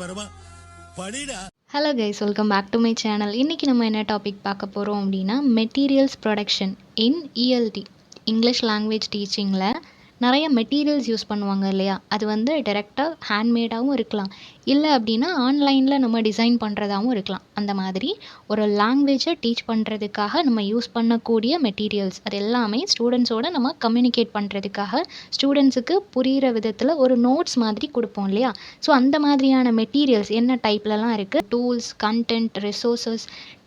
பரமா படிடா. Hello guys, welcome back to my channel. இன்றைக்கி நம்ம என்ன டாபிக் பார்க்க போகிறோம் அப்படின்னா, materials production in ELT, English language டீச்சிங்கில் நிறைய மெட்டீரியல்ஸ் யூஸ் பண்ணுவாங்க இல்லையா? அது வந்து டைரெக்டாக ஹேண்ட்மேடாகவும் இருக்கலாம், இல்லை அப்படின்னா ஆன்லைனில் நம்ம டிசைன் பண்ணுறதாகவும் இருக்கலாம். அந்த மாதிரி ஒரு லாங்குவேஜை டீச் பண்ணுறதுக்காக நம்ம யூஸ் பண்ணக்கூடிய மெட்டீரியல்ஸ் அது எல்லாமே ஸ்டூடெண்ட்ஸோடு நம்ம கம்யூனிகேட் பண்ணுறதுக்காக ஸ்டூடெண்ட்ஸுக்கு புரிகிற விதத்தில் ஒரு நோட்ஸ் மாதிரி கொடுப்போம் இல்லையா? ஸோ அந்த மாதிரியான மெட்டீரியல்ஸ் என்ன டைப்லலாம் இருக்குது, டூல்ஸ், கண்டென்ட், ரிசோர்ஸஸ்,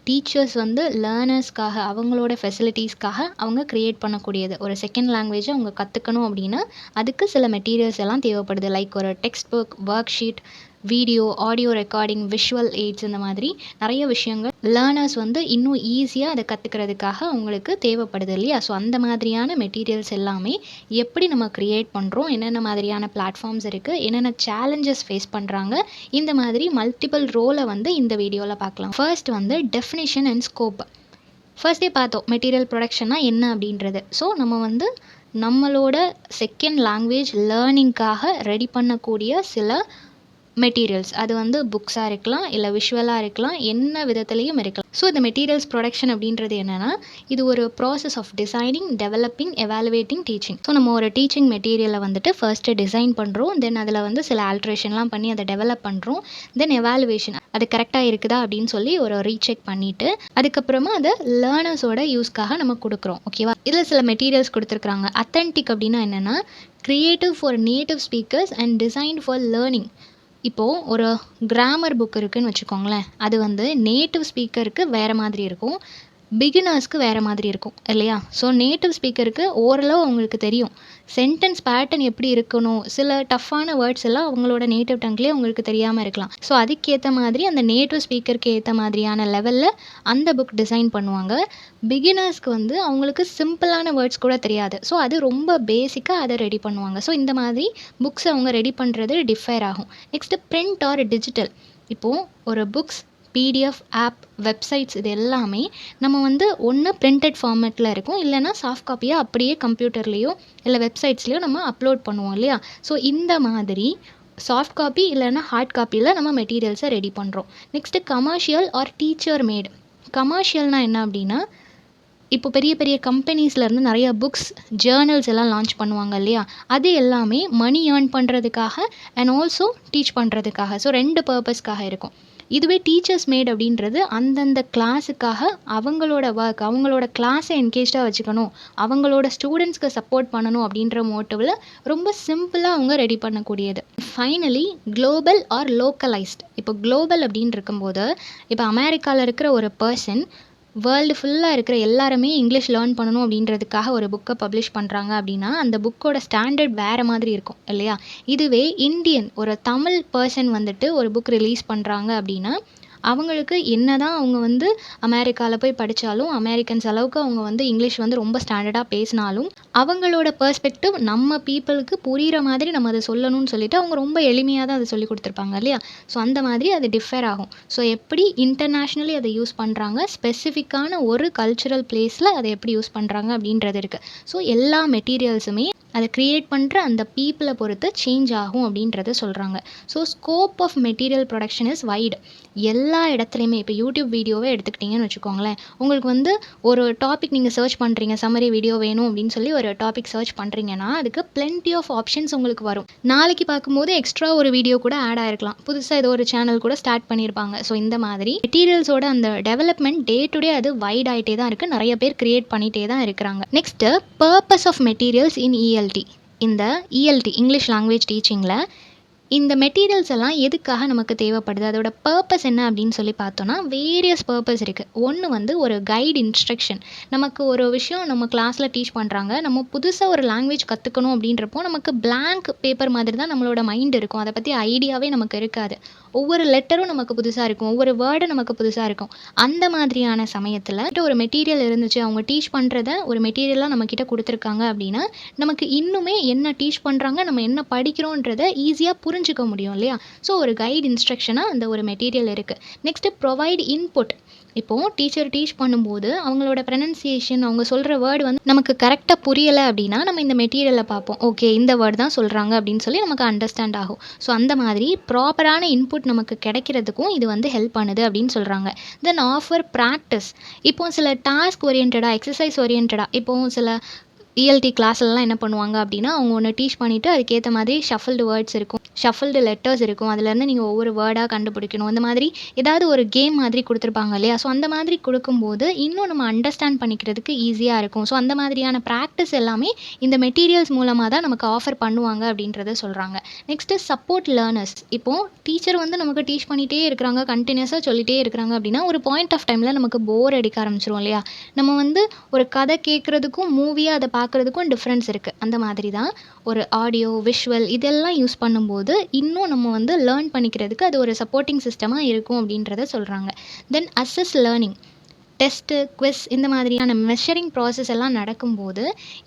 டீச்சர்ஸ் வந்து லேர்னர்ஸ்க்காக அவங்களோட ஃபெசிலிட்டிஸ்க்காக அவங்க க்ரியேட் பண்ணக்கூடியது. ஒரு செகண்ட் லாங்குவேஜை அவங்க கற்றுக்கணும் அப்படின்னா அதுக்கு சில மெட்டீரியல்ஸ் எல்லாம் தேவைப்படுது. லைக் ஒரு text book, work sheet, video, audio recording, visual AIDS, இந்த மாதிரி நிறைய விஷயங்கள் லேர்னர்ஸ் வந்து இன்னும் ஈஸியாக அதை கற்றுக்கிறதுக்காக அவங்களுக்கு தேவைப்படுது இல்லையா? ஸோ அந்த மாதிரியான மெட்டீரியல்ஸ் எல்லாமே எப்படி நம்ம க்ரியேட் பண்ணுறோம், என்னென்ன மாதிரியான பிளாட்ஃபார்ம்ஸ் இருக்குது, என்னென்ன சேலஞ்சஸ் ஃபேஸ் பண்ணுறாங்க, இந்த மாதிரி மல்டிபிள் ரோலை வந்து இந்த வீடியோவில் பார்க்கலாம். ஃபர்ஸ்ட் வந்து டெஃபினிஷன் அண்ட் ஸ்கோப். ஃபர்ஸ்டே பார்த்தோம் மெட்டீரியல் ப்ரொடக்ஷன்னா என்ன அப்படின்றது. ஸோ நம்ம வந்து நம்மளோட செகண்ட் லாங்குவேஜ் லேர்னிங்காக ரெடி பண்ணக்கூடிய சில மெட்டீரியல்ஸ், அது வந்து புக்ஸாக இருக்கலாம், இல்லை விஷுவலாக இருக்கலாம், என்ன விதத்துலேயும் இருக்கலாம். ஸோ இந்த மெட்டீரியல்ஸ் ப்ரொடக்ஷன் அப்படின்றது என்னென்னா, இது ஒரு process of designing, developing, evaluating, teaching. So நம்ம ஒரு டீச்சிங் மெட்டீரியலை வந்துட்டு ஃபர்ஸ்ட்டு டிசைன் பண்ணுறோம், தென் அதில் வந்து சில ஆல்ட்ரேஷன்லாம் பண்ணி அதை டெவலப் பண்ணுறோம், தென் எவாலுவேஷன், அது கரெக்டாக இருக்குதா அப்படின்னு சொல்லி ஒரு ரீசெக் பண்ணிவிட்டு அதுக்கப்புறமா அதை லேர்னர்ஸோட யூஸ்க்காக நம்ம கொடுக்குறோம். ஓகேவா? இதில் சில மெட்டீரியல்ஸ் கொடுத்துருக்குறாங்க. அத்தன்டிக் அப்படின்னா என்னென்னா, creative for native speakers and design for learning. இப்போது ஒரு கிராமர் புக் இருக்குதுன்னு வச்சுக்கோங்களேன், அது வந்து நேட்டிவ் ஸ்பீக்கருக்கு வேறு மாதிரி இருக்கும், பிகினர்ஸ்க்கு வேறு மாதிரி இருக்கும் இல்லையா? ஸோ நேட்டிவ் ஸ்பீக்கருக்கு ஓரளவு அவங்களுக்கு தெரியும் சென்டென்ஸ் பேட்டர்ன் எப்படி இருக்கணும், சில டஃப்பான வேர்ட்ஸ் எல்லாம் அவங்களோட நேட்டிவ் டங்க்லேயே அவங்களுக்கு தெரியாமல் இருக்கலாம். ஸோ அதுக்கேற்ற மாதிரி அந்த நேட்டிவ் ஸ்பீக்கருக்கு ஏற்ற மாதிரியான லெவலில் அந்த புக் டிசைன் பண்ணுவாங்க. பிகினர்ஸ்க்கு வந்து அவங்களுக்கு சிம்பிளான வேர்ட்ஸ் கூட தெரியாது, ஸோ அது ரொம்ப பேசிக்காக அதை ரெடி பண்ணுவாங்க. ஸோ இந்த மாதிரி புக்ஸ் அவங்க ரெடி பண்ணுறது டிஃபர் ஆகும். Next print or digital. இப்போது ஒரு புக்ஸ், பிடிஎஃப், ஆப், வெப்சைட்ஸ், இது எல்லாமே நம்ம வந்து ஒன்று பிரிண்டட் ஃபார்மேட்டில் இருக்கும், இல்லைனா சாஃப்ட் காப்பியாக அப்படியே கம்ப்யூட்டர்லேயோ இல்லை வெப்சைட்ஸ்லேயோ நம்ம அப்லோட் பண்ணுவோம் இல்லையா? ஸோ இந்த மாதிரி சாஃப்ட் காப்பி இல்லைனா ஹார்ட் காப்பியில் நம்ம மெட்டீரியல்ஸை ரெடி பண்ணுறோம். Next commercial or teacher made. கமர்ஷியல்னால் என்ன அப்படின்னா, இப்போ பெரிய பெரிய கம்பெனிஸ்லேருந்து நிறைய புக்ஸ், ஜேர்னல்ஸ் எல்லாம் லான்ச் பண்ணுவாங்க இல்லையா? அது எல்லாமே மணி ஏர்ன் பண்ணுறதுக்காக அண்ட் ஆல்சோ டீச் பண்ணுறதுக்காக. ஸோ 2 பர்பஸ்க்காக இருக்கும். இதுவே டீச்சர்ஸ் மேட் அப்படின்றது அந்தந்த கிளாஸுக்காக அவங்களோட ஒர்க், அவங்களோட கிளாஸை என்கேஜாக வச்சுக்கணும், அவங்களோட ஸ்டூடெண்ட்ஸ்க்கு சப்போர்ட் பண்ணணும் அப்படின்ற மோட்டிவில் ரொம்ப சிம்பிளாக அவங்க ரெடி பண்ணக்கூடியது. Finally global or localised. இப்போ குளோபல் அப்படின்னு இருக்கும்போது, இப்போ அமெரிக்காவில் இருக்கிற ஒரு பர்சன் வேர்ல்டு ஃபுல்லாக இருக்கிற எல்லாருமே இங்கிலீஷ் லேர்ன் பண்ணணும் அப்படின்றதுக்காக ஒரு புக்கை பப்ளிஷ் பண்ணுறாங்க அப்படின்னா அந்த புக்கோட ஸ்டாண்டர்ட் வேறு மாதிரி இருக்கும் இல்லையா? இதுவே இந்தியன் ஒரு தமிழ் பர்சன் வந்துட்டு ஒரு புக் ரிலீஸ் பண்ணுறாங்க அப்படின்னா அவங்களுக்கு என்ன தான் அவங்க வந்து அமெரிக்காவில் போய் படித்தாலும், அமெரிக்கன்ஸ் அளவுக்கு அவங்க வந்து இங்கிலீஷ் வந்து ரொம்ப ஸ்டாண்டர்டாக பேசினாலும் அவங்களோட பெர்ஸ்பெக்டிவ் நம்ம பீப்புளுக்கு புரிகிற மாதிரி நம்ம அதை சொல்லணும்னு சொல்லிட்டு அவங்க ரொம்ப எளிமையாக தான் அதை சொல்லி கொடுத்துருப்பாங்க இல்லையா? ஸோ அந்த மாதிரி அது டிஃபர் ஆகும். ஸோ எப்படி இன்டர்நேஷ்னலி அதை யூஸ் பண்ணுறாங்க, ஸ்பெசிஃபிக்கான ஒரு கல்ச்சுரல் பிளேஸில் அதை எப்படி யூஸ் பண்ணுறாங்க அப்படின்றது இருக்குது. ஸோ எல்லா மெட்டீரியல்ஸுமே அதை க்ரியேட் பண்ணுற அந்த பீப்புளை பொறுத்து சேஞ்ச் ஆகும் அப்படின்றத சொல்கிறாங்க. So scope of material production is wide. எல்லா இடத்துலையுமே இப்போ யூடியூப் வீடியோவே எடுத்துக்கிட்டிங்கன்னு வச்சுக்கோங்களேன், உங்களுக்கு வந்து ஒரு டாபிக் நீங்கள் சர்ச் பண்ணுறீங்க, சம்மரி வீடியோ வேணும் அப்படின்னு சொல்லி ஒரு டாபிக் சர்ச் பண்ணுறீங்கன்னா அதுக்கு பிளென்டி ஆஃப் ஆப்ஷன்ஸ் உங்களுக்கு வரும். நாளைக்கு பார்க்கும்போது எக்ஸ்ட்ரா ஒரு வீடியோ கூட ஆட் ஆகிருக்கலாம், புதுசாக ஏதோ ஒரு சேனல் கூட ஸ்டார்ட் பண்ணியிருப்பாங்க. ஸோ இந்த மாதிரி மெட்டீரியல்ஸோட அந்த டெவலப்மெண்ட் டே டு டே அது வைட் ஆகிட்டே தான் இருக்குது, நிறைய பேர் க்ரியேட் பண்ணிகிட்டே தான் இருக்கிறாங்க. Next purpose of materials in ELT. இந்த இஎல்டி இங்கிலீஷ் லாங்குவேஜ் டீச்சிங்கில் இந்த மெட்டீரியல்ஸ் எல்லாம் எதுக்காக நமக்கு தேவைப்படுது, அதோட பர்பஸ் என்ன அப்படின்னு சொல்லி பார்த்தோன்னா வேரியஸ் பர்பஸ் இருக்குது. ஒன்று வந்து ஒரு கைடு இன்ஸ்ட்ரக்ஷன். நமக்கு ஒரு விஷயம் நம்ம கிளாஸில் டீச் பண்ணுறாங்க, நம்ம புதுசாக ஒரு லாங்குவேஜ் கற்றுக்கணும் அப்படின்றப்போ நமக்கு பிளாங்க் பேப்பர் மாதிரி தான் நம்மளோட மைண்ட் இருக்கும், அதை பற்றி ஐடியாவே நமக்கு இருக்காது. ஒவ்வொரு லெட்டரும் நமக்கு புதுசாக இருக்கும், ஒவ்வொரு வேர்டும் நமக்கு புதுசாக இருக்கும். அந்த மாதிரியான சமயத்தில் ஒரு மெட்டீரியல் இருந்துச்சு, அவங்க டீச் பண்ணுறத ஒரு மெட்டீரியலாக நம்மக்கிட்ட கொடுத்துருக்காங்க அப்படின்னா நமக்கு இன்னுமே என்ன டீச் பண்ணுறாங்க, நம்ம என்ன படிக்கிறோன்றதை ஈஸியாக புரிஞ்சுக்க முடியும் இல்லையா? ஸோ ஒரு கைடு இன்ஸ்ட்ரக்ஷனாக அந்த ஒரு மெட்டீரியல் இருக்குது. Next provide input. இப்போது டீச்சர் டீச் பண்ணும்போது அவங்களோட ப்ரனன்சியேஷன், அவங்க சொல்கிற வேர்டு வந்து நமக்கு கரெக்டாக புரியலை அப்படின்னா நம்ம இந்த மெட்டீரியலை பார்ப்போம். ஓகே, இந்த வேர்டு தான் சொல்கிறாங்க அப்படின்னு சொல்லி நமக்கு அண்டர்ஸ்டாண்ட் ஆகும். ஸோ அந்த மாதிரி ப்ராப்பரான இன்புட் நமக்கு கிடைக்கிறதுக்கும் இது வந்து ஹெல்ப் பண்ணுது அப்படின்னு சொல்கிறாங்க. தென் ஆஃபர் ப்ராக்டிஸ். இப்போ சில டாஸ்க் ஓரியன்டாக, எக்ஸசைஸ் ஓரியன்டாக, இப்போது சில இஎல்டி கிளாஸ்லலாம் என்ன பண்ணுவாங்க அப்படின்னா, அவங்க ஒன்று டீச் பண்ணிவிட்டு அதுக்கேற்ற மாதிரி ஷஃபிள்டு வேர்ட்ஸ் இருக்கும், ஷஃபிள்டு லெட்டர்ஸ் இருக்கும். அதுலேருந்து நீங்கள் ஒவ்வொரு வேர்டாக கண்டுபிடிக்கணும். இந்த மாதிரி ஏதாவது ஒரு கேம் மாதிரி கொடுத்துருப்பாங்க இல்லையா? ஸோ அந்த மாதிரி கொடுக்கும்போது இன்னும் நம்ம அண்டர்ஸ்டாண்ட் பண்ணிக்கிறதுக்கு ஈஸியாக இருக்கும். ஸோ அந்த மாதிரியான ப்ராக்டிஸ் எல்லாமே இந்த மெட்டீரியல்ஸ் மூலமாக தான் நமக்கு ஆஃபர் பண்ணுவாங்க அப்படின்றத சொல்கிறாங்க. Next support learners. இப்போது டீச்சர் வந்து நமக்கு டீச் பண்ணிகிட்டே இருக்கிறாங்க, கண்டினியூஸாக சொல்லிகிட்டே இருக்கிறாங்க அப்படின்னா ஒரு பாயிண்ட் ஆஃப் டைமில் நமக்கு போர் அடிக்க ஆரம்பிச்சிரும் இல்லையா? நம்ம வந்து ஒரு கதை கேட்குறதுக்கும் மூவியாக அதை பார்க்குறதுக்கும் டிஃப்ரென்ஸ் இருக்குது. அந்த மாதிரி தான் ஒரு ஆடியோ, விஷுவல் இதெல்லாம் யூஸ் பண்ணும்போது இன்னும் நம்ம வந்து லேர்ன் பண்ணிக்கிறதுக்கு அது ஒரு சப்போர்ட்டிங் சிஸ்டமாக இருக்கும் அப்படின்றத சொல்கிறாங்க. தென் அசஸ் லேர்னிங். டெஸ்ட்டு, குவிஸ் இந்த மாதிரியான மெஷரிங் ப்ராசஸ் எல்லாம் நடக்கும்போது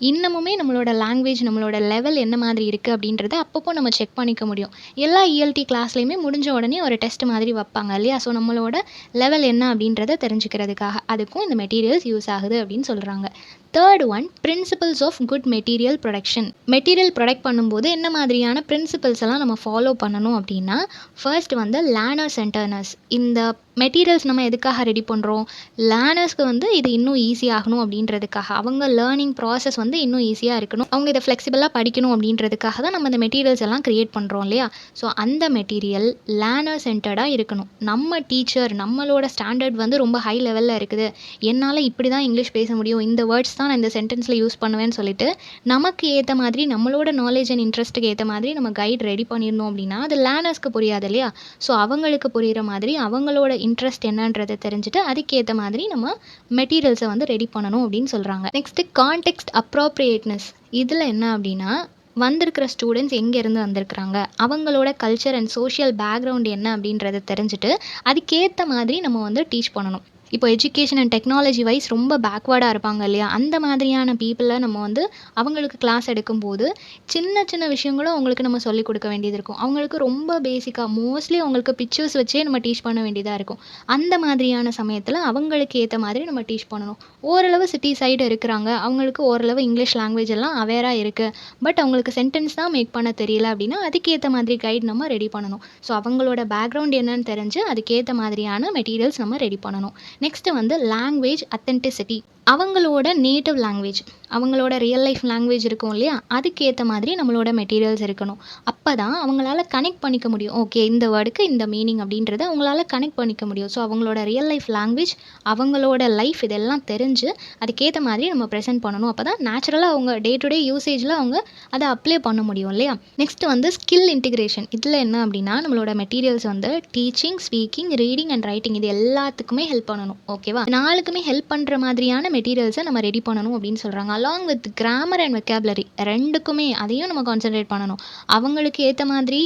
இன்னமுமே நம்மளோட லாங்குவேஜ், நம்மளோட லெவல் என்ன மாதிரி இருக்குது அப்படின்றத அப்பப்போ நம்ம செக் பண்ணிக்க முடியும். எல்லா இஎல்டி கிளாஸ்லேயுமே முடிஞ்ச உடனே ஒரு டெஸ்ட் மாதிரி வைப்பாங்க இல்லையா? ஸோ நம்மளோட லெவல் என்ன அப்படின்றத தெரிஞ்சுக்கிறதுக்காக அதுக்கும் இந்த மெட்டீரியல்ஸ் யூஸ் ஆகுது அப்படின்னு சொல்கிறாங்க. Third one, principles of good material production. Material product பண்ணும்போது என்ன மாதிரியான பிரின்சிபல்ஸ் எல்லாம் நம்ம ஃபாலோ பண்ணணும் அப்படின்னா, ஃபர்ஸ்ட் வந்து லேர்னர் சென்டர்னஸ். இந்த மெட்டீரியல்ஸ் நம்ம எதுக்காக ரெடி பண்ணுறோம்? லேர்னர்ஸ்க்கு வந்து இது இன்னும் ஈஸி ஆகணும் அப்படின்றதுக்காக, அவங்க லேர்னிங் ப்ராசஸ் வந்து இன்னும் ஈஸியாக இருக்கணும், அவங்க இதை ஃப்ளெக்சிபிளாக படிக்கணும் அப்படின்றதுக்காக தான் நம்ம இந்த மெட்டீரியல்ஸ் எல்லாம் க்ரியேட் பண்ணுறோம் இல்லையா? ஸோ அந்த மெட்டீரியல் லேர்னர் சென்டர்டாக இருக்கணும். நம்ம டீச்சர், நம்மளோட ஸ்டாண்டர்ட் வந்து ரொம்ப ஹை லெவலில் இருக்குது, என்னால் இப்படி தான் இங்கிலீஷ் பேச முடியும், இந்த வேர்ட்ஸ் தான் நான் இந்த சென்டென்ஸில் யூஸ் பண்ணுவேன்னு சொல்லிட்டு நமக்கு ஏற்ற மாதிரி, நம்மளோட நாலேஜ் அண்ட் இன்ட்ரெஸ்ட்டுக்கு ஏற்ற மாதிரி நம்ம கைட் ரெடி பண்ணிடணும் அப்படின்னா அது லேர்னர்ஸ்க்கு புரியாது இல்லையா? ஸோ அவங்களுக்கு புரிகிற மாதிரி, அவங்களோட இன்ட்ரெஸ்ட் என்னன்றதை தெரிஞ்சுட்டு அதுக்கேற்ற மாதிரி நம்ம மெட்டீரியல்ஸை வந்து ரெடி பண்ணணும் அப்படின்னு சொல்கிறாங்க. Next context appropriateness. இதில் என்ன அப்படின்னா, வந்திருக்கிற ஸ்டூடெண்ட்ஸ் எங்கேருந்து வந்திருக்கிறாங்க, அவங்களோட கல்ச்சர் அண்ட் சோஷியல் பேக்ரவுண்ட் என்ன அப்படின்றத தெரிஞ்சுட்டு அதுக்கேற்ற மாதிரி நம்ம வந்து டீச் பண்ணணும். இப்போ எஜுகேஷன் அண்ட் டெக்னாலஜி வைஸ் ரொம்ப பேக்வேர்டாக இருப்பாங்க இல்லையா? அந்த மாதிரியான பீப்புளை நம்ம வந்து அவங்களுக்கு கிளாஸ் எடுக்கும்போது சின்ன சின்ன விஷயங்களும் அவங்களுக்கு நம்ம சொல்லிக் கொடுக்க வேண்டியது இருக்கும். அவங்களுக்கு ரொம்ப பேசிக்காக மோஸ்ட்லி அவங்களுக்கு பிக்சர்ஸ் வச்சே நம்ம டீச் பண்ண வேண்டியதாக இருக்கும். அந்த மாதிரியான சமயத்தில் அவங்களுக்கு ஏற்ற மாதிரி நம்ம டீச் பண்ணணும். ஓரளவு சிட்டி சைடு இருக்கிறாங்க, அவங்களுக்கு ஓரளவு இங்கிலீஷ் லாங்குவேஜ் எல்லாம் அவேராக இருக்குது, பட் அவங்களுக்கு சென்டென்ஸ் தான் மேக் பண்ண தெரியல அப்படின்னா அதுக்கேற்ற மாதிரி கைட் நம்ம ரெடி பண்ணணும். ஸோ அவங்களோட பேக்ரவுண்ட் என்னன்னு தெரிஞ்சு அதுக்கேற்ற மாதிரியான மெட்டீரியல்ஸ் நம்ம ரெடி பண்ணணும். நெக்ஸ்ட்டு வந்து லாங்குவேஜ் அத்தென்டிசிட்டி. அவங்களோட நேட்டிவ் லாங்குவேஜ், அவங்களோட ரியல் லைஃப் லாங்குவேஜ் இருக்கும் இல்லையா? அதுக்கேற்ற மாதிரி நம்மளோட மெட்டீரியல்ஸ் இருக்கணும். அப்போ தான் அவங்களால கனெக்ட் பண்ணிக்க முடியும். ஓகே, இந்த வேர்டுக்கு இந்த மீனிங் அப்படின்றத அவங்களால கனெக்ட் பண்ணிக்க முடியும். ஸோ அவங்களோட ரியல் லைஃப் லாங்குவேஜ், அவங்களோட லைஃப் இதெல்லாம் தெரிஞ்சு அதுக்கேற்ற மாதிரி நம்ம ப்ரெசென்ட் பண்ணணும். அப்போ தான் நேச்சுரலாக அவங்க டே டு டே யூசேஜில் அவங்க அதை அப்ளை பண்ண முடியும் இல்லையா? நெக்ஸ்ட்டு வந்து ஸ்கில் இன்டிகிரேஷன். இதில் என்ன அப்படின்னா, நம்மளோட மெட்டீரியல்ஸ் வந்து teaching, speaking, reading and writing இது எல்லாத்துக்குமே ஹெல்ப் பண்ணணும். ஓகேவா? நாளுக்குமே ஹெல்ப் பண்ணுற மாதிரியான மெட்டீரியல்ஸை நம்ம ரெடி பண்ணணும் அப்படின்னு சொல்கிறாங்க. Along with grammar and vocabulary ரெண்டுக்குமே அதையும் நம்ம கான்சென்ட்ரேட் பண்ணணும். அவங்களுக்கு ஏற்ற மாதிரி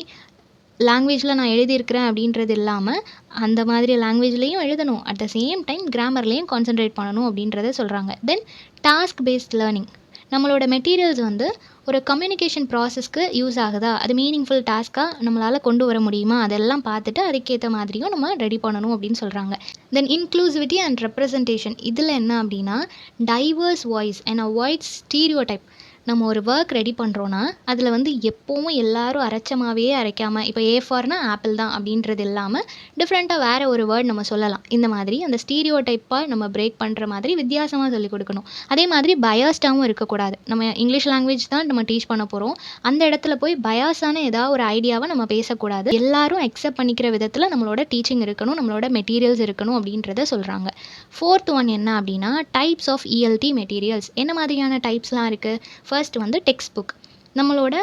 லாங்குவேஜில் நான் எழுதியிருக்கிறேன் அப்படின்றது இல்லாமல் அந்த மாதிரி லாங்குவேஜ்லேயும் எழுதணும், அட் த சேம் டைம் கிராமர்லேயும் கான்சென்ட்ரேட் பண்ணணும் அப்படின்றத சொல்கிறாங்க. Then task based learning. நம்மளோட மெட்டீரியல்ஸ் வந்து ஒரு கம்யூனிகேஷன் ப்ராசஸ்க்கு யூஸ் ஆகுதா, அது மீனிங்ஃபுல் டாஸ்க்காக நம்மளால் கொண்டு வர முடியுமா, அதெல்லாம் பார்த்துட்டு அதுக்கேற்ற மாதிரியும் நம்ம ரெடி பண்ணணும் அப்படின்னு சொல்கிறாங்க. தென் இன்க்ளூசிவிட்டி அண்ட் ரெப்ரசன்டேஷன். இதில் என்ன அப்படின்னா, divorce voice and avoid stereotype. நம்ம ஒரு ஒர்க் ரெடி பண்ணுறோன்னா அதில் வந்து எப்போவும் எல்லாரும் அரைச்சமாகவே அரைக்காமல், இப்போ ஏ ஃபார்னா ஆப்பிள் தான் அப்படின்றது இல்லாமல் டிஃப்ரெண்ட்டாக வேறு ஒரு வேர்ட் நம்ம சொல்லலாம். இந்த மாதிரி அந்த ஸ்டீரியோ டைப்பாக நம்ம பிரேக் பண்ணுற மாதிரி வித்தியாசமாக சொல்லிக் கொடுக்கணும். அதே மாதிரி பயாஸ்டாகவும் இருக்கக்கூடாது. நம்ம இங்கிலீஷ் லாங்குவேஜ் தான் நம்ம டீச் பண்ண போகிறோம், அந்த இடத்துல போய் பயாஸான ஏதாவது ஒரு ஐடியாவை நம்ம பேசக்கூடாது. எல்லாரும் அக்செப்ட் பண்ணிக்கிற விதத்தில் நம்மளோட டீச்சிங் இருக்கணும், நம்மளோட மெட்டீரியல்ஸ் இருக்கணும் அப்படின்றத சொல்கிறாங்க. ஃபோர்த் ஒன் என்ன அப்படின்னா, டைப்ஸ் ஆஃப் இஎல்டி மெட்டீரியல்ஸ். என்ன மாதிரியான டைப்ஸ்லாம் இருக்குது? ஃபர்ஸ்ட் வந்து டெக்ஸ்ட் புக். நம்மளோட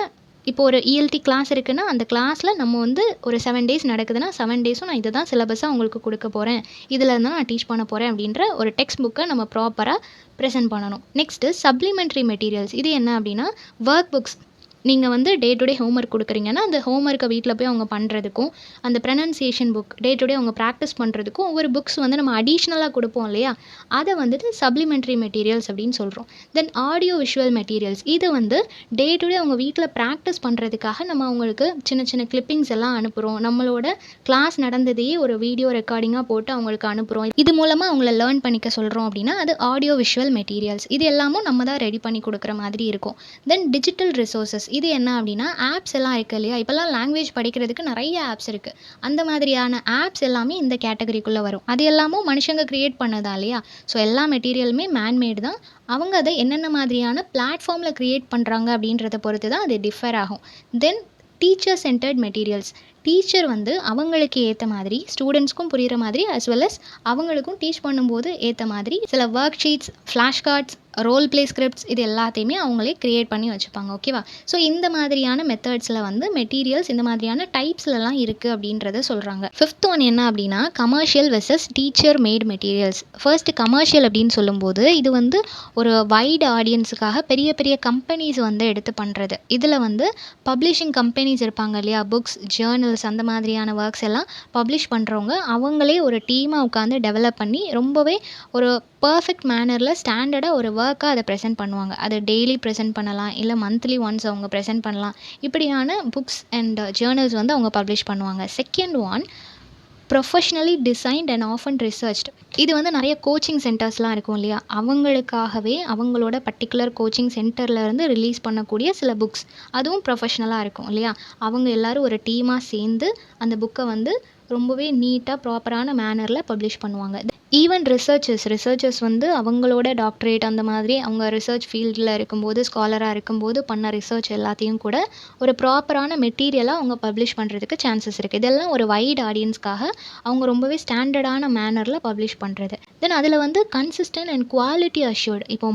இப்போ ஒரு இஎல்டி கிளாஸ் இருக்குன்னா அந்த கிளாஸில் நம்ம வந்து ஒரு 7 days நடக்குதுன்னா 7 days நான் இதை தான் சிலபஸாக உங்களுக்கு கொடுக்க போகிறேன், இதில் இருந்தால் நான் டீச் பண்ண போகிறேன் அப்படின்ற ஒரு டெக்ஸ்ட் புக்கை நம்ம ப்ராப்பராக ப்ரெசென்ட் பண்ணணும். Next supplementary materials. இது என்ன அப்படின்னா, ஒர்க் புக்ஸ். நீங்கள் வந்து டே டு டே ஹோம்ஒர்க் கொடுக்குறீங்கன்னா அந்த ஹோம்ஒர்க்கை வீட்டில் போய் அவங்க பண்ணுறதுக்கும், அந்த pronunciation book day to day அவங்க ப்ராக்டிஸ் பண்ணுறதுக்கும் ஒவ்வொரு புக்ஸ் வந்து நம்ம அடிஷ்னலாக கொடுப்போம் இல்லையா, அதை வந்துட்டு சப்ளிமெண்ட்ரி மெட்டீரியல்ஸ் அப்படின்னு சொல்கிறோம். தென் ஆடியோ விஷுவல் மெட்டீரியல்ஸ், இது வந்து டே டு டே அவங்க வீட்டில் ப்ராக்டிஸ் பண்ணுறதுக்காக நம்ம அவங்களுக்கு சின்ன சின்ன கிளிப்பிங்ஸ் எல்லாம் அனுப்புகிறோம். நம்மளோட கிளாஸ் நடந்ததையே ஒரு வீடியோ ரெக்கார்டிங்காக போட்டு அவங்களுக்கு அனுப்புகிறோம். இது மூலமாக அவங்கள லேர்ன் பண்ணிக்க சொல்கிறோம் அப்படின்னா அது ஆடியோ விஷுவல் மெட்டீரியல்ஸ். இது எல்லாமும் நம்ம தான் ரெடி பண்ணி கொடுக்குற மாதிரி இருக்கும். தென் டிஜிட்டல் ரிசோர்ஸஸ், இது என்ன அப்படின்னா ஆப்ஸ் எல்லாம் இருக்குது இல்லையா, இப்போல்லாம் லாங்குவேஜ் படிக்கிறதுக்கு நிறைய ஆப்ஸ் இருக்குது. அந்த மாதிரியான ஆப்ஸ் எல்லாமே இந்த கேட்டகரிக்குள்ளே வரும். அது எல்லாமும் மனுஷங்க க்ரியேட் பண்ணதா இல்லையா. ஸோ எல்லா மெட்டீரியலுமே மேன்மேடு தான். அவங்க அதை என்னென்ன மாதிரியான பிளாட்ஃபார்மில் க்ரியேட் பண்ணுறாங்க அப்படின்றத பொறுத்து தான் அது டிஃபர் ஆகும். தென் டீச்சர் சென்டர்ட் மெட்டீரியல்ஸ், டீச்சர் வந்து அவங்களுக்கு ஏற்ற மாதிரி ஸ்டூடெண்ட்ஸ்க்கும் புரிகிற மாதிரி as well as அவங்களுக்கும் டீச் பண்ணும்போது ஏற்ற மாதிரி சில worksheets, flash cards, role play scripts, இது எல்லாத்தையுமே அவங்களே க்ரியேட் பண்ணி வச்சுப்பாங்க. ஓகேவா. ஸோ இந்த மாதிரியான மெத்தட்ஸில் வந்து மெட்டீரியல்ஸ் இந்த மாதிரியான டைப்ஸ்லலாம் இருக்குது அப்படின்றத சொல்கிறாங்க. ஃபிஃப்த் ஒன் என்ன அப்படின்னா commercial versus teacher made materials. First commercial அப்படின்னு சொல்லும்போது இது வந்து ஒரு வைடு ஆடியன்ஸுக்காக பெரிய பெரிய கம்பெனிஸ் வந்து எடுத்து பண்ணுறது. இதில் வந்து பப்ளிஷிங் கம்பெனிஸ் இருப்பாங்க இல்லையா, புக்ஸ், ஜேர்னல்ஸ், அந்த மாதிரியான ஒர்க்ஸ் எல்லாம் பப்ளிஷ் பண்ணுறவங்க அவங்களே ஒரு டீமாக உட்காந்து டெவலப் பண்ணி ரொம்பவே ஒரு பர்ஃபெக்ட் மேனரில் ஸ்டாண்டர்டாக ஒரு ஒர்க்காக அதை ப்ரெசென்ட் பண்ணுவாங்க. அதை டெய்லி ப்ரெசென்ட் பண்ணலாம், இல்லை மந்த்லி ஒன்ஸ் அவங்க ப்ரெசென்ட் பண்ணலாம். இப்படியான புக்ஸ் அண்ட் ஜேர்னல்ஸ் வந்து அவங்க பப்ளிஷ் பண்ணுவாங்க. Second one professionally designed and often researched. இது வந்து நிறைய கோச்சிங் சென்டர்ஸ்லாம் இருக்கும் இல்லையா, அவங்களுக்காகவே அவங்களோட பர்டிகுலர் கோச்சிங் சென்டர்லேருந்து ரிலீஸ் பண்ணக்கூடிய சில புக்ஸ், அதுவும் ப்ரொஃபஷ்னலாக இருக்கும் இல்லையா. அவங்க எல்லோரும் ஒரு டீமாக சேர்ந்து அந்த புக்கை வந்து ரொம்பவே நீட்டாக ப்ராப்பரான மேனரில் பப்ளிஷ் பண்ணுவாங்க. ஈவன் ரிசர்ச்சர்ஸ் வந்து அவங்களோட டாக்டரேட் அந்த மாதிரி அவங்க ரிசர்ச் ஃபீல்டில் இருக்கும்போது, ஸ்காலராக இருக்கும்போது பண்ண ரிசர்ச் எல்லாத்தையும் கூட ஒரு ப்ராப்பரான மெட்டீரியலாக அவங்க பப்ளிஷ் பண்ணுறதுக்கு சான்சஸ் இருக்குது. இதெல்லாம் ஒரு வைட் ஆடியன்ஸ்க்காக அவங்க ரொம்பவே ஸ்டாண்டர்டான மேனரில் பப்ளிஷ் பண்ணுறது. தென் அதில் வந்து கன்சிஸ்டன்ட் அண்ட் குவாலிட்டி அஷ்யூர்டு. இப்போ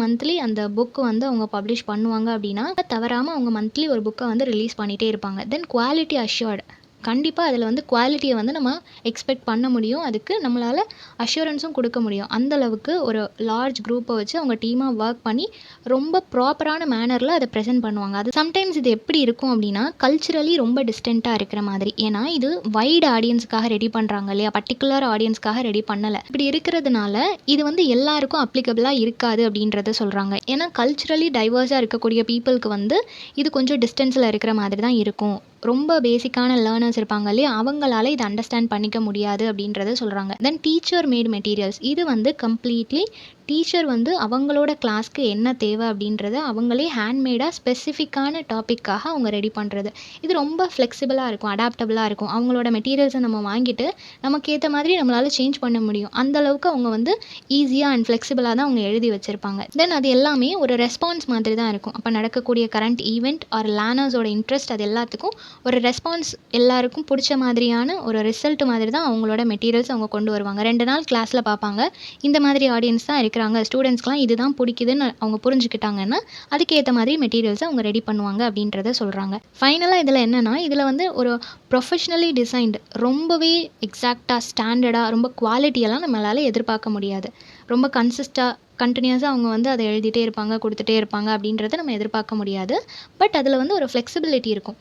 மந்த்லி அந்த புக்கு வந்து அவங்க பப்ளிஷ் பண்ணுவாங்க அப்படின்னா தவறாமல் அவங்க மந்த்லி ஒரு புக்கை வந்து ரிலீஸ் பண்ணிகிட்டே இருப்பாங்க. தென் குவாலிட்டி அஷ்யூர்டு, கண்டிப்பாக அதில் வந்து குவாலிட்டியை வந்து நம்ம எக்ஸ்பெக்ட் பண்ண முடியும். அதுக்கு நம்மளால் அஷ்யூரன்ஸும் கொடுக்க முடியும். அந்தளவுக்கு ஒரு லார்ஜ் குரூப்பை வச்சு அவங்க டீமாக ஒர்க் பண்ணி ரொம்ப ப்ராப்பரான மேனரில் அதை ப்ரெசென்ட் பண்ணுவாங்க. அது சம்டைம்ஸ் இது எப்படி இருக்கும் அப்படின்னா கல்ச்சுரலி ரொம்ப டிஸ்டண்ட்டாக இருக்கிற மாதிரி. ஏன்னா இது வைடு ஆடியன்ஸுக்காக ரெடி பண்ணுறாங்க இல்லையா, பர்டிகுலர் ஆடியன்ஸ்க்காக ரெடி பண்ணலை. இப்படி இருக்கிறதுனால இது வந்து எல்லாருக்கும் அப்ளிகபிளாக இருக்காது அப்படின்றத சொல்கிறாங்க. ஏன்னா கல்ச்சுரலி டைவர்ஸாக இருக்கக்கூடிய பீப்புளுக்கு வந்து இது கொஞ்சம் டிஸ்டன்ஸில் இருக்கிற மாதிரி தான் இருக்கும். ரொம்ப பேசிக்கான லேர்னர்ஸ் இருப்பாங்க இல்லையா, அவங்களால இதை அண்டர்ஸ்டாண்ட் பண்ணிக்க முடியாது அப்படின்றத சொல்கிறாங்க. தென் டீச்சர் மேட் மெட்டீரியல்ஸ், இது வந்து கம்ப்ளீட்லி டீச்சர் வந்து அவங்களோட கிளாஸ்க்கு என்ன தேவை அப்படின்றத அவங்களே ஹேண்ட்மேடாக ஸ்பெசிஃபிக்கான டாப்பிக்காக அவங்க ரெடி பண்ணுறது. இது ரொம்ப ஃப்ளெக்சிபிளாக இருக்கும், அடாப்டபுளாக இருக்கும். அவங்களோட மெட்டீரியல்ஸை நம்ம வாங்கிட்டு நமக்கு ஏற்ற மாதிரி நம்மளால் சேஞ்ச் பண்ண முடியும். அந்தளவுக்கு அவங்க வந்து ஈஸியாக அண்ட் ஃப்ளெக்சிபிளாக தான் அவங்க எழுதி வச்சுருப்பாங்க. தென் அது எல்லாமே ஒரு ரெஸ்பான்ஸ் மாதிரி தான் இருக்கும். அப்போ நடக்கக்கூடிய கரண்ட் ஈவெண்ட் ஆர் லேர்னர்ஸோட இன்ட்ரெஸ்ட், அது எல்லாத்துக்கும் ஒரு ரெஸ்பான்ஸ், எல்லாருக்கும் பிடிச்ச மாதிரியான ஒரு ரிசல்ட் மாதிரி தான் அவங்களோட மெட்டீரியல்ஸ் அவங்க கொண்டு வருவாங்க. 2 நாள் கிளாஸில் பார்ப்பாங்க, இந்த மாதிரி ஆடியன்ஸ் தான் இருக்கிறாங்க, ஸ்டூடெண்ட்ஸ்க்குலாம் இதுதான் பிடிக்குதுன்னு அவங்க புரிஞ்சுக்கிட்டாங்கன்னா அதுக்கேற்ற மாதிரி மெட்டீரியல்ஸை அவங்க ரெடி பண்ணுவாங்க அப்படின்றத சொல்கிறாங்க. ஃபைனலாக இதில் என்னென்னா, இதில் வந்து ஒரு ப்ரொஃபஷ்னலி டிசைன்டு, ரொம்பவே எக்ஸாக்டாக ஸ்டாண்டர்டாக ரொம்ப குவாலிட்டியெல்லாம் நம்மளால் எதிர்பார்க்க முடியாது. ரொம்ப கண்டினியூஸாக அவங்க வந்து அதை எழுதிட்டே இருப்பாங்க, கொடுத்துட்டே இருப்பாங்க அப்படின்றத நம்ம எதிர்பார்க்க முடியாது. பட் அதில் வந்து ஒரு ஃப்ளெக்சிபிலிட்டி இருக்கும்.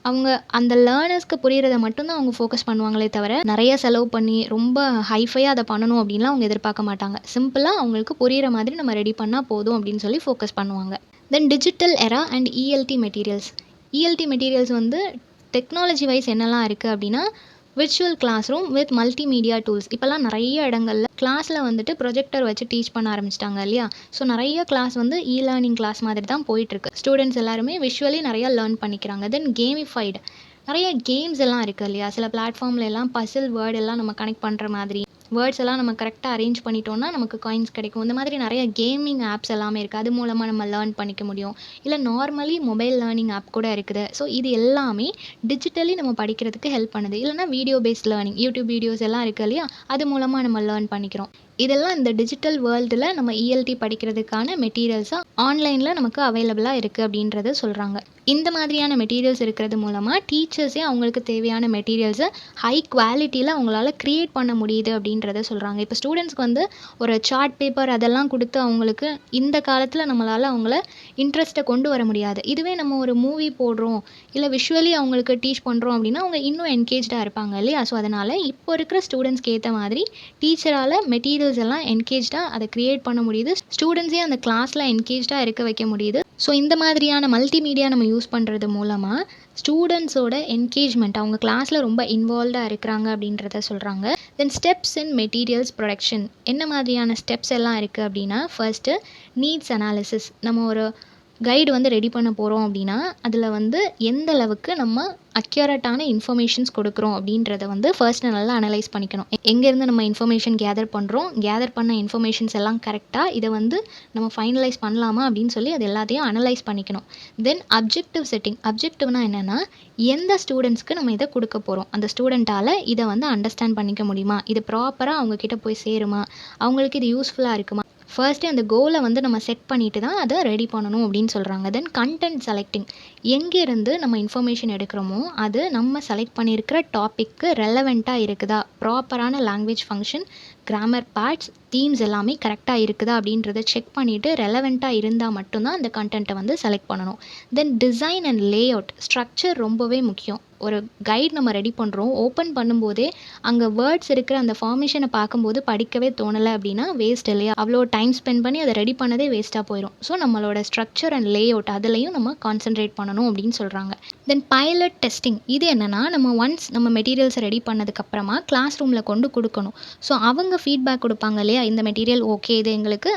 அவங்க அந்த லேர்னர்ஸ்க்கு புரிகிறத மட்டும்தான் அவங்க ஃபோக்கஸ் பண்ணுவாங்களே தவிர நிறைய செலவு பண்ணி ரொம்ப ஹைஃபையாக அதை பண்ணணும் அப்படின்லாம் அவங்க எதிர்பார்க்க மாட்டாங்க. சிம்பிளாக அவங்களுக்கு புரிகிற மாதிரி நம்ம ரெடி பண்ணால் போதும் அப்படின்னு சொல்லி ஃபோக்கஸ் பண்ணுவாங்க. Then digital era and ELT materials வந்து டெக்னாலஜி வைஸ் என்னெல்லாம் இருக்குது அப்படின்னா virtual classroom with multimedia tools. இப்போல்லாம் நிறைய இடங்களில் கிளாஸில் வந்துட்டு ப்ரொஜெக்டர் வச்சு டீச் பண்ண ஆரம்பிச்சிட்டாங்க இல்லையா. ஸோ நிறைய கிளாஸ் வந்து லேர்னிங் கிளாஸ் மாதிரி தான் போயிட்டுருக்கு. ஸ்டூடெண்ட்ஸ் எல்லாருமே விஷுவலி நிறையா லேர்ன் பண்ணிக்கிறாங்க. தென் கேமிஃபைடு, நிறைய கேம்ஸ் எல்லாம் இருக்குது இல்லையா. சில பிளாட்ஃபார்மில் எல்லாம் பசில் வேர்டு எல்லாம் நம்ம கனெக்ட் பண்ணுற மாதிரி, வேர்ட்ஸ் எல்லாம் நம்ம கரெக்டாக அரேஞ்ச் பண்ணிட்டோம்னா நமக்கு காயின்ஸ் கிடைக்கும். இந்த மாதிரி நிறைய கேமிங் ஆப்ஸ் எல்லாமே இருக்குது. அது மூலமாக நம்ம லேர்ன் பண்ணிக்க முடியும். இல்லை நார்மலி மொபைல் லேர்னிங் ஆப் கூட இருக்குது. ஸோ இது எல்லாமே டிஜிட்டலி நம்ம படிக்கிறதுக்கு ஹெல்ப் பண்ணுது. இல்லைனா video paste learning, YouTube videos எல்லாம் இருக்குது இல்லையா, அது மூலமாக நம்ம லேர்ன் பண்ணிக்கிறோம். இதெல்லாம் இந்த டிஜிட்டல் வேர்ல்டில் நம்ம இஎல்டி படிக்கிறதுக்கான மெட்டீரியல்ஸாக ஆன்லைனில் நமக்கு அவைலபிளாக இருக்குது அப்படின்றத சொல்கிறாங்க. இந்த மாதிரியான மெட்டீரியல்ஸ் இருக்கிறது மூலமாக டீச்சர்ஸே அவங்களுக்கு தேவையான மெட்டீரியல்ஸை ஹை குவாலிட்டியில் அவங்களால க்ரியேட் பண்ண முடியுது அப்படின்றத சொல்கிறாங்க. இப்போ ஸ்டூடெண்ட்ஸ்க்கு வந்து ஒரு சார்ட் பேப்பர் அதெல்லாம் கொடுத்து அவங்களுக்கு இந்த காலத்தில் நம்மளால் அவங்கள இன்ட்ரெஸ்ட்டை கொண்டு வர முடியாது. இதுவே நம்ம ஒரு மூவி போடுறோம் இல்லை விஷுவலி அவங்களுக்கு டீச் பண்ணுறோம் அப்படின்னா அவங்க இன்னும் என்கேஜாக இருப்பாங்க இல்லையா? ஸோ அதனால் இப்போ இருக்கிற ஸ்டூடெண்ட்ஸ்க்கு ஏற்ற மாதிரி டீச்சரால் மெட்டீரியல்ஸ் எல்லாம் என்கேஜாக அதை க்ரியேட் பண்ண முடியுது. ஸ்டூடெண்ட்ஸே அந்த கிளாஸில் என்கேஜாக இருக்க வைக்க முடியுது. ஸோ இந்த மாதிரியான மல்டிமீடியா நம்ம யூஸ் பண்ணுறது மூலமாக ஸ்டூடெண்ட்ஸோட என்கேஜ்மெண்ட் அவங்க கிளாஸில் ரொம்ப இன்வால்வ்டாக இருக்கிறாங்க அப்படின்றத சொல்கிறாங்க. தென் ஸ்டெப்ஸ் இன் மெட்டீரியல்ஸ் ப்ரொடக்ஷன் என்ன மாதிரியான ஸ்டெப்ஸ் எல்லாம் இருக்குது அப்படின்னா, ஃபர்ஸ்ட்டு நீட்ஸ் அனாலிசிஸ். நம்ம ஒரு கைடு வந்து ரெடி பண்ண போகிறோம் அப்படின்னா அதில் வந்து எந்த அளவுக்கு நம்ம அக்யூரேட்டான இன்ஃபர்மேஷன்ஸ் கொடுக்குறோம் அப்படின்றத வந்து ஃபர்ஸ்ட்டு நல்லா அனலைஸ் பண்ணிக்கணும். எங்கேருந்து நம்ம இன்ஃபர்மேஷன் கேதர் பண்ணுறோம், கேதர் பண்ண இன்ஃபர்மேஷன்ஸ் எல்லாம் கரெக்டாக இதை வந்து நம்ம ஃபைனலைஸ் பண்ணலாமா அப்படின்னு சொல்லி அது எல்லாத்தையும் அனலைஸ் பண்ணிக்கணும். தென் அப்ஜெக்டிவ் செட்டிங். அப்ஜெக்டிவ்னா என்னென்னா எந்த ஸ்டூடெண்ட்ஸ்க்கு நம்ம இதை கொடுக்க போகிறோம், அந்த ஸ்டூடெண்ட்டால் இதை வந்து அண்டர்ஸ்டாண்ட் பண்ணிக்க முடியுமா, இது ப்ராப்பராக அவங்கக்கிட்ட போய் சேருமா, அவங்களுக்கு இது யூஸ்ஃபுல்லாக இருக்குமா. ஃபர்ஸ்ட்டு அந்த கோலை வந்து நம்ம செட் பண்ணிவிட்டு தான் அதை ரெடி பண்ணணும் அப்படின்னு சொல்கிறாங்க. தென் கண்டென்ட் செலக்டிங். எங்கேருந்து நம்ம இன்ஃபர்மேஷன் எடுக்கிறோமோ அது நம்ம செலக்ட் பண்ணியிருக்கிற டாப்பிக்கு ரெலவெண்ட்டாக இருக்குதா, ப்ராப்பரான language function, grammar parts, themes எல்லாமே கரெக்டாக இருக்குதா அப்படின்றத செக் பண்ணிவிட்டு ரெலவெண்ட்டாக இருந்தால் மட்டும்தான் அந்த கண்டென்ட்டை வந்து செலக்ட் பண்ணணும். Then design and layout. Structure ரொம்பவே முக்கியம். ஒரு கைட் நம்ம ரெடி பண்ணுறோம், ஓப்பன் பண்ணும்போதே அங்கே வேர்ட்ஸ் இருக்கிற அந்த ஃபார்மேஷனை பார்க்கும்போது படிக்கவே தோணலை அப்படின்னா வேஸ்ட் இல்லையா? அவ்வளோ டைம் ஸ்பெண்ட் பண்ணி அதை ரெடி பண்ணதே வேஸ்ட்டாக போயிடும். ஸோ நம்மளோட ஸ்ட்ரக்சர் அண்ட் லே அவுட் அதுலேயும் நம்ம கான்சென்ட்ரேட் பண்ணணும் அப்படின்னு சொல்கிறாங்க. தென் பைலட் டெஸ்டிங். இது என்னென்னா நம்ம ஒன்ஸ் நம்ம மெட்டீரியல்ஸை ரெடி பண்ணதுக்கப்புறமா கிளாஸ் ரூமில் கொண்டு கொடுக்கணும். ஸோ அவங்க ஃபீட்பேக் கொடுப்பாங்க இல்லையா, இந்த மெட்டீரியல் ஓகே, இது எங்களுக்கு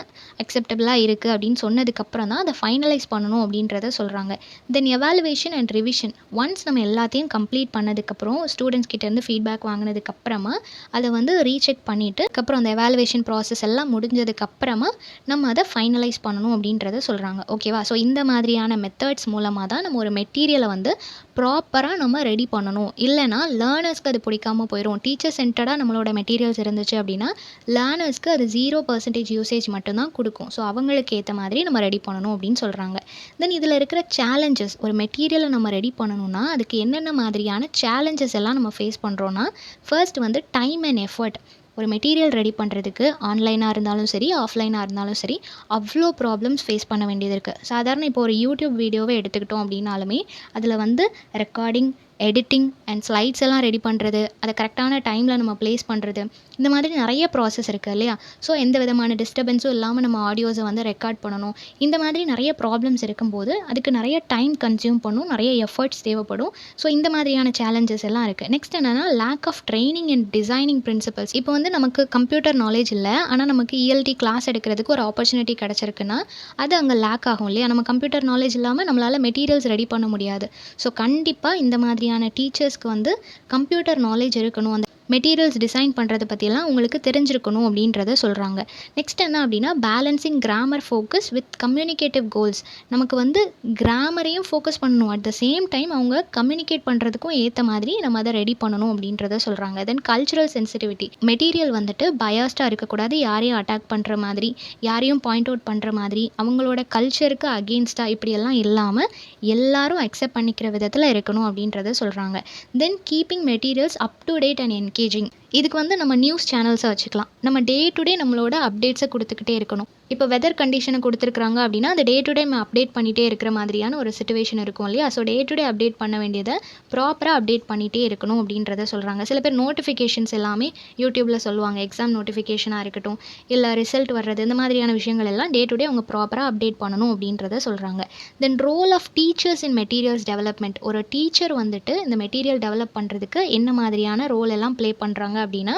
அக்செப்டபிளாக இருக்குது அப்படின்னு சொன்னதுக்கப்புறம் தான் அதை ஃபைனலைஸ் பண்ணணும் அப்படின்றத சொல்கிறாங்க. தென் எவாலுவேஷன் அண்ட் ரிவிஷன். ஒன்ஸ் நம்ம எல்லாத்தையும் கம்ப்ளீட் பண்ணதுக்கப்புறம் ஸ்டூடெண்ட்ஸ் கிட்டேருந்து ஃபீட்பேக் வாங்கினதுக்கப்புறமா அதை வந்து ரீசெக் பண்ணிவிட்டு அதுக்கப்புறம் அந்த எவாலுவேஷன் ப்ராசஸ் எல்லாம் முடிஞ்சதுக்கப்புறமா நம்ம அதை ஃபைனலைஸ் பண்ணணும் அப்படின்றத சொல்கிறாங்க. ஓகேவா? ஸோ இந்த மாதிரியான மெத்தட்ஸ் மூலமாக தான் நம்ம ஒரு மெட்டீரியலை வந்து ப்ராப்பராக நம்ம ரெடி பண்ணணும். இல்லைனா லேர்னர்ஸ்க்கு அது பிடிக்காமல் போயிடும். டீச்சர் சென்டர்டாக நம்மளோட மெட்டீரியல்ஸ் இருந்துச்சு அப்படின்னா லேர்னர்ஸ்க்கு அது 0% யூசேஜ் மட்டும்தான் கொடுக்கும். ஸோ அவங்களுக்கு ஏற்ற மாதிரி நம்ம ரெடி பண்ணணும் அப்படின்னு சொல்கிறாங்க. தென் இதில் இருக்கிற சேலஞ்சஸ். ஒரு மெட்டீரியலை நம்ம ரெடி பண்ணணும்னா அதுக்கு என்னென்ன மாதிரியான சேலஞ்சஸ் எல்லாம் நம்ம ஃபேஸ் பண்ணுறோன்னா, ஃபர்ஸ்ட் வந்து டைம் அண்ட் எஃபர்ட். ஒரு மெட்டீரியல் ரெடி பண்ணுறதுக்கு ஆன்லைனாக இருந்தாலும் சரி, ஆஃப்லைனாக இருந்தாலும் சரி, அவ்வளோ ப்ராப்ளம்ஸ் ஃபேஸ் பண்ண வேண்டியது இருக்குது. சாதாரண இப்போ ஒரு யூடியூப் வீடியோவை எடுத்துக்கிட்டோம் அப்படின்னாலுமே அதில் வந்து ரெக்கார்டிங், எடிட்டிங் அண்ட் ஸ்லைட்ஸ் எல்லாம் ரெடி பண்ணுறது, அதை கரெக்டான டைமில் நம்ம ப்ளேஸ் பண்ணுறது, இந்த மாதிரி நிறைய ப்ராசஸ் இருக்குது இல்லையா? ஸோ எந்த விதமான டிஸ்டர்பன்ஸும் இல்லாமல் நம்ம ஆடியோஸை வந்து ரெக்கார்ட் பண்ணணும். இந்த மாதிரி நிறைய ப்ராப்ளம்ஸ் இருக்கும்போது அதுக்கு நிறைய டைம் கன்சியூம் பண்ணும், நிறைய எஃபர்ட்ஸ் தேவைப்படும். ஸோ இந்த மாதிரியான சேலஞ்சஸ் எல்லாம் இருக்குது. நெக்ஸ்ட் என்னென்னா lack of training and designing principles. இப்போ வந்து நமக்கு கம்ப்யூட்டர் நாலேஜ் இல்லை, ஆனால் நமக்கு இஎல்டி கிளாஸ் எடுக்கிறதுக்கு ஒரு ஆப்பர்ச்சுனிட்டி கிடச்சிருக்குன்னா அது அங்கே லேக் ஆகும் இல்லையா? நம்ம கம்ப்யூட்டர் நாலேஜ் இல்லாமல் நம்மளால் மெட்டீரியல்ஸ் ரெடி பண்ண முடியாது. ஸோ கண்டிப்பாக இந்த மாதிரியான டீச்சர்ஸ்க்கு வந்து கம்ப்யூட்டர் நாலேஜ் இருக்கணும், அந்த மெட்டீரியல்ஸ் டிசைன் பண்ணுறதை பற்றியெல்லாம் உங்களுக்கு தெரிஞ்சிருக்கணும் அப்படின்றத சொல்கிறாங்க. நெக்ஸ்ட் என்ன அப்படின்னா balancing grammar focus with communicative goals. நமக்கு வந்து கிராமரையும் ஃபோக்கஸ் பண்ணணும், அட் த சேம் டைம் அவங்க கம்யூனிகேட் பண்ணுறதுக்கும் ஏற்ற மாதிரி நம்ம அதை ரெடி பண்ணணும் அப்படின்றத சொல்கிறாங்க. தென் கல்ச்சுரல் சென்சிட்டிவிட்டி. மெட்டீரியல் வந்துட்டு பயாஸ்டாக இருக்கக்கூடாது, யாரையும் அட்டாக் பண்ணுற மாதிரி, யாரையும் பாயிண்ட் அவுட் பண்ணுற மாதிரி, அவங்களோட கல்ச்சருக்கு அகெயின்ஸ்டாக இப்படியெல்லாம் இல்லாமல் எல்லாரும் அக்செப்ட் பண்ணிக்கிற விதத்தில் இருக்கணும் அப்படின்றத சொல்கிறாங்க. Then keeping materials up to date and engaging. இதுக்கு வந்து நம்ம நியூஸ் சேனல்ஸை வச்சுக்கலாம். நம்ம டே டு டே நம்மளோட அப்டேட்ஸை கொடுத்துக்கிட்டே இருக்கணும். இப்போ வெதர் கண்டிஷனை கொடுத்துருக்குறாங்க அப்படின்னா அந்த டே டு டே நம்ம அப்டேட் பண்ணிகிட்டே இருக்கிற மாதிரியான ஒரு சிச்சுவேஷன் இருக்கும் இல்லையா? So day to day update பண்ண வேண்டியதை ப்ராப்பராக அப்டேட் பண்ணிகிட்டே இருக்கணும் அப்படின்றத சொல்கிறாங்க. சில பேர் நோட்டிஃபிகேஷன்ஸ் எல்லாமே யூடியூப்பில் சொல்லுவாங்க, எக்ஸாம் நோட்டிஃபிகேஷனாக இருக்கட்டும், இல்லை ரிசல்ட் வர்றது, இந்த மாதிரியான விஷயங்கள் எல்லாம் டே டு டே அவங்க ப்ராப்பராக அப்டேட் பண்ணணும் அப்படின்றத சொல்கிறாங்க. Then role of teachers in materials development. ஒரு டீச்சர் வந்துட்டு இந்த மெட்டீரியல் டெவலப் பண்ணுறதுக்கு என்ன மாதிரியான ரோல் எல்லாம் ப்ளே பண்ணுறாங்க அப்படின்னா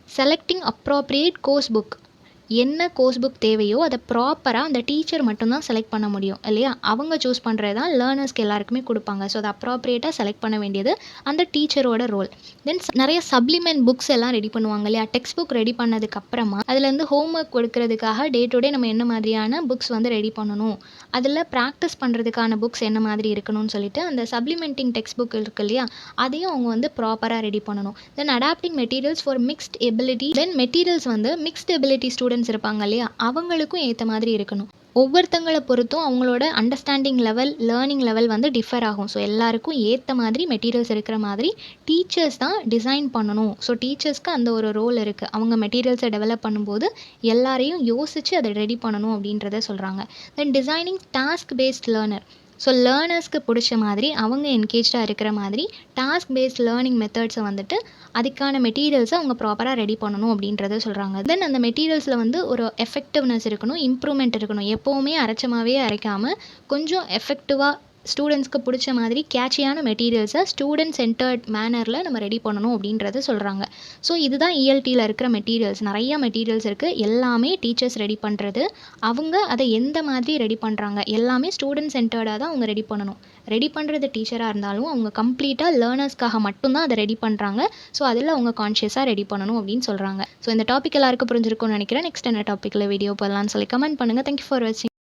செலக்டிங் அப்ராப்ரியேட் கோர்ஸ் புக். என்ன கோர்ஸ் புக் தேவையோ அதை ப்ராப்பராக அந்த டீச்சர் மட்டும்தான் செலக்ட் பண்ண முடியும் இல்லையா? அவங்க சூஸ் பண்ணுறது தான் லேர்னர்ஸ்க்கு எல்லாருக்குமே கொடுப்பாங்க. ஸோ அதை அப்ராப்ரியேட்டாக செலக்ட் பண்ண வேண்டியது அந்த டீச்சரோட ரோல். தென் நிறைய சப்ளிமெண்ட் புக்ஸ் எல்லாம் ரெடி பண்ணுவாங்க இல்லையா? டெக்ஸ்ட் புக் ரெடி பண்ணதுக்கப்புறமா அதுலேருந்து ஹோம் ஒர்க் கொடுக்கறதுக்காக டே டு டே நம்ம என்ன மாதிரியான புக்ஸ் வந்து ரெடி பண்ணணும், அதில் ப்ராக்டிஸ் பண்ணுறதுக்கான புக்ஸ் என்ன மாதிரி இருக்கணும்னு சொல்லிட்டு அந்த சப்ளிமெண்டிங் டெக்ஸ்ட் புக் இருக்கு இல்லையா? அதையும் அவங்க வந்து ப்ராப்பராக ரெடி பண்ணணும். Then adapting materials for mixed ability. Then materials வந்து மிக்ஸ்ட் எபிலிட்டி ஸ்டூடெண்ட்ஸ் இருப்பாங்க இல்லையா? அவங்களுக்கும் ஏற்ற மாதிரி இருக்கணும். ஒவ்வொருத்தங்களை பொறுத்தும் அவங்களோட அண்டர்ஸ்டாண்டிங் லெவல், லேர்னிங் லெவல் வந்து டிஃபர் ஆகும். ஸோ எல்லாருக்கும் ஏற்ற மாதிரி மெட்டீரியல்ஸ் இருக்கிற மாதிரி டீச்சர்ஸ் தான் டிசைன் பண்ணணும். ஸோ டீச்சர்ஸ்க்கு அந்த ஒரு ரோல் இருக்குது. அவங்க மெட்டீரியல்ஸை டெவலப் பண்ணும்போது எல்லாரையும் யோசித்து அதை ரெடி பண்ணணும் அப்படின்றத சொல்கிறாங்க. Then designing task based learner. So லேர்னர்ஸ்க்கு பிடிச்ச மாதிரி அவங்க என்கேஜாக இருக்கிற மாதிரி டாஸ்க் பேஸ்ட் லேர்னிங் மெத்தட்ஸை வந்துட்டு அதுக்கான மெட்டீரியல்ஸை அவங்க ப்ராப்பராக ரெடி பண்ணணும் அப்படின்றத சொல்கிறாங்க. தென் அந்த மெட்டீரியல்ஸில் வந்து ஒரு எஃபெக்டிவ்னஸ் இருக்கணும், இம்ப்ரூவ்மெண்ட் இருக்கணும். எப்போவுமே அரைச்சமாகவே அரைக்காமல் கொஞ்சம் எஃபெக்டிவாக ஸ்டூடெண்ட்ஸ்க்கு பிடிச்ச மாதிரி கேட்சியான மெட்டீரியல்ஸை ஸ்டூடெண்ட் சென்டர்ட் மேனரில் நம்ம ரெடி பண்ணணும் அப்படின்றத சொல்கிறாங்க. ஸோ இதுதான் இஎல்டியில் இருக்கிற மெட்டீரியல்ஸ். நிறையா மெட்டீரியல்ஸ் இருக்குது. எல்லாமே டீச்சர்ஸ் ரெடி பண்ணுறது. அவங்க அதை எந்த மாதிரி ரெடி பண்ணுறாங்க, எல்லாமே ஸ்டூடெண்ட் சென்டர்டாக தான் அவங்க ரெடி பண்ணணும். ரெடி பண்ணுறது டீச்சராக இருந்தாலும் அவங்க கம்ப்ளீட்டாக லேர்னர்ஸ்க்காக மட்டும்தான் அதை ரெடி பண்ணுறாங்க. ஸோ அதில் அவங்க கான்ஷியஸாக ரெடி பண்ணணும் அப்படின்னு சொல்கிறாங்க. ஸோ இந்த டாபிக் எல்லாருக்கும் புரிஞ்சிருக்கும்னு நினைக்கிறேன். நெக்ஸ்ட் என்ன டாப்பிக்கில் வீடியோ போடலான்னு சொல்லி கமெண்ட் பண்ணுங்கள். தேங்க்யூ ஃபார் வாட்சிங்.